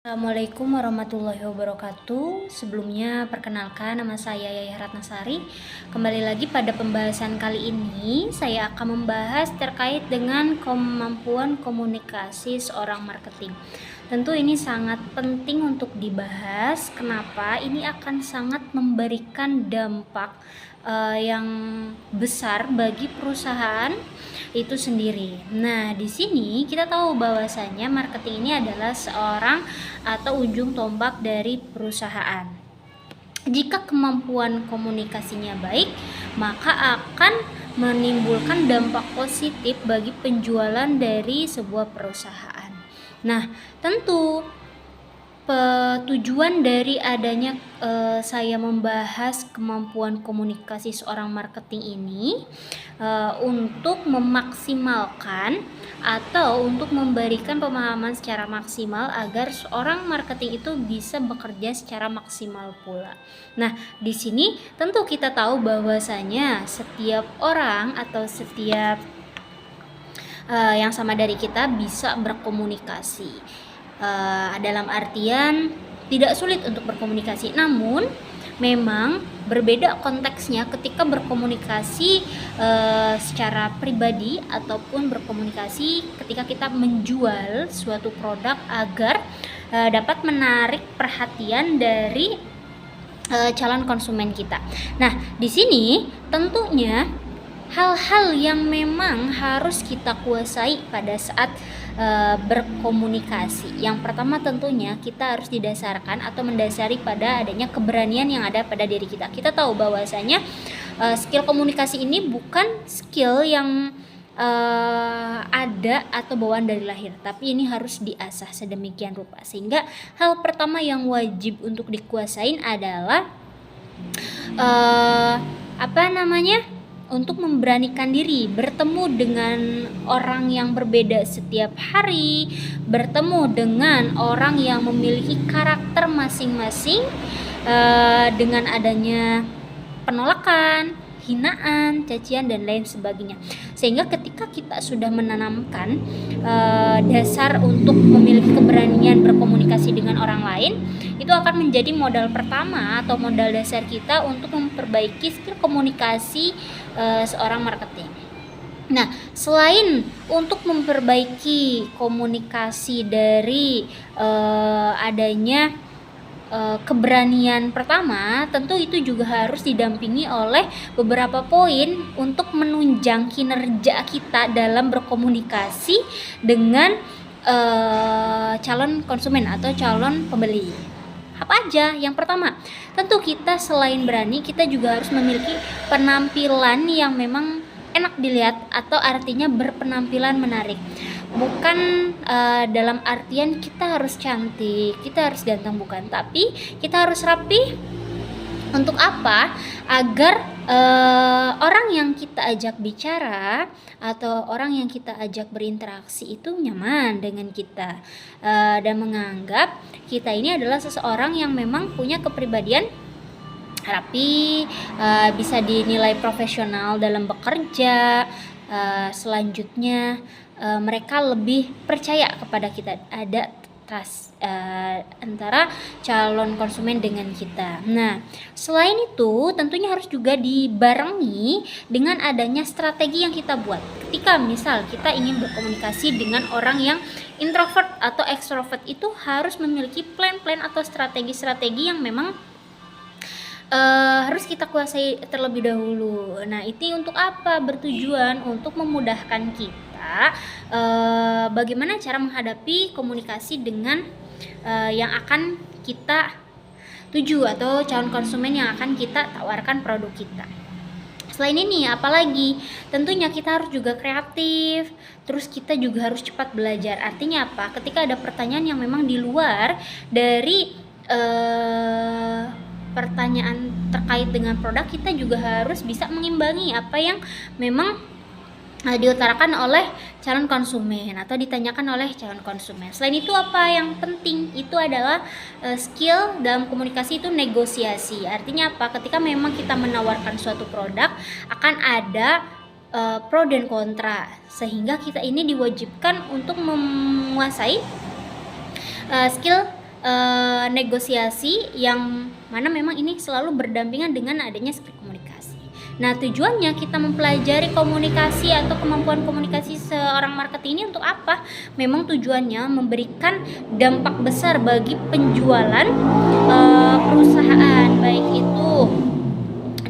Assalamualaikum warahmatullahi wabarakatuh. Sebelumnya perkenalkan, nama saya Yayah Ratnasari. Kembali lagi pada pembahasan kali ini, saya akan membahas terkait dengan kemampuan komunikasi seorang marketing. Tentu ini sangat penting untuk dibahas. Kenapa? Ini akan sangat memberikan dampak yang besar bagi perusahaan itu sendiri. Nah, di sini kita tahu bahwasanya marketing ini adalah seorang atau ujung tombak dari perusahaan. Jika kemampuan komunikasinya baik, maka akan menimbulkan dampak positif bagi penjualan dari sebuah perusahaan. Nah, tentu tujuan dari adanya saya membahas kemampuan komunikasi seorang marketing ini untuk memaksimalkan atau untuk memberikan pemahaman secara maksimal agar seorang marketing itu bisa bekerja secara maksimal pula. Nah, di sini tentu kita tahu bahwasanya setiap orang atau setiap yang sama dari kita bisa berkomunikasi. Dalam artian tidak sulit untuk berkomunikasi, namun memang berbeda konteksnya ketika berkomunikasi secara pribadi ataupun berkomunikasi ketika kita menjual suatu produk agar dapat menarik perhatian dari calon konsumen kita. Nah, di sini tentunya hal-hal yang memang harus kita kuasai pada saat berkomunikasi. Yang pertama tentunya kita harus didasarkan atau mendasari pada adanya keberanian yang ada pada diri kita. Kita tahu bahwasanya skill komunikasi ini bukan skill yang ada atau bawaan dari lahir, tapi ini harus diasah sedemikian rupa. Sehingga hal pertama yang wajib untuk dikuasain adalah untuk memberanikan diri bertemu dengan orang yang berbeda setiap hari, bertemu dengan orang yang memiliki karakter masing-masing, dengan adanya penolakan, hinaan, cacian dan lain sebagainya. Sehingga ketika kita sudah menanamkan dasar untuk memiliki keberanian berkomunikasi dengan orang lain, itu akan menjadi modal pertama atau modal dasar kita untuk memperbaiki skill komunikasi seorang marketing. Nah, selain untuk memperbaiki komunikasi dari adanya keberanian pertama, tentu itu juga harus didampingi oleh beberapa poin untuk menunjang kinerja kita dalam berkomunikasi dengan calon konsumen atau calon pembeli. Apa aja? Yang pertama, tentu kita selain berani, kita juga harus memiliki penampilan yang memang enak dilihat atau artinya berpenampilan menarik. Bukan dalam artian kita harus cantik, kita harus ganteng, bukan, tapi kita harus rapi. Untuk apa? Agar orang yang kita ajak bicara atau orang yang kita ajak berinteraksi itu nyaman dengan kita dan menganggap kita ini adalah seseorang yang memang punya kepribadian rapi, bisa dinilai profesional dalam bekerja. Selanjutnya mereka lebih percaya kepada kita, ada trust antara calon konsumen dengan kita. Nah, selain itu tentunya harus juga dibarengi dengan adanya strategi yang kita buat. Ketika misal kita ingin berkomunikasi dengan orang yang introvert atau extrovert, itu harus memiliki plan-plan atau strategi-strategi yang memang harus kita kuasai terlebih dahulu. Nah, itu untuk apa? Bertujuan untuk memudahkan kita bagaimana cara menghadapi komunikasi dengan yang akan kita tuju atau calon konsumen yang akan kita tawarkan produk kita. Selain ini, apalagi tentunya kita harus juga kreatif, terus kita juga harus cepat belajar. Artinya apa? Ketika ada pertanyaan yang memang di luar dari pertanyaan terkait dengan produk, kita juga harus bisa mengimbangi apa yang memang diutarakan oleh calon konsumen atau ditanyakan oleh calon konsumen. Selain itu, apa yang penting itu adalah skill dalam komunikasi itu negosiasi. Artinya apa? Ketika memang kita menawarkan suatu produk, akan ada pro dan kontra, sehingga kita ini diwajibkan untuk menguasai skill negosiasi yang mana memang ini selalu berdampingan dengan adanya skill komunikasi. Nah, tujuannya kita mempelajari komunikasi atau kemampuan komunikasi seorang marketing ini untuk apa? Memang tujuannya memberikan dampak besar bagi penjualan perusahaan, baik itu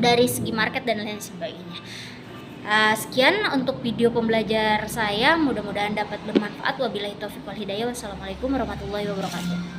dari segi market dan lain sebagainya. Sekian untuk video pembelajar saya, mudah-mudahan dapat bermanfaat. Wabillahi taufiq wal hidayah. Wassalamualaikum warahmatullahi wabarakatuh.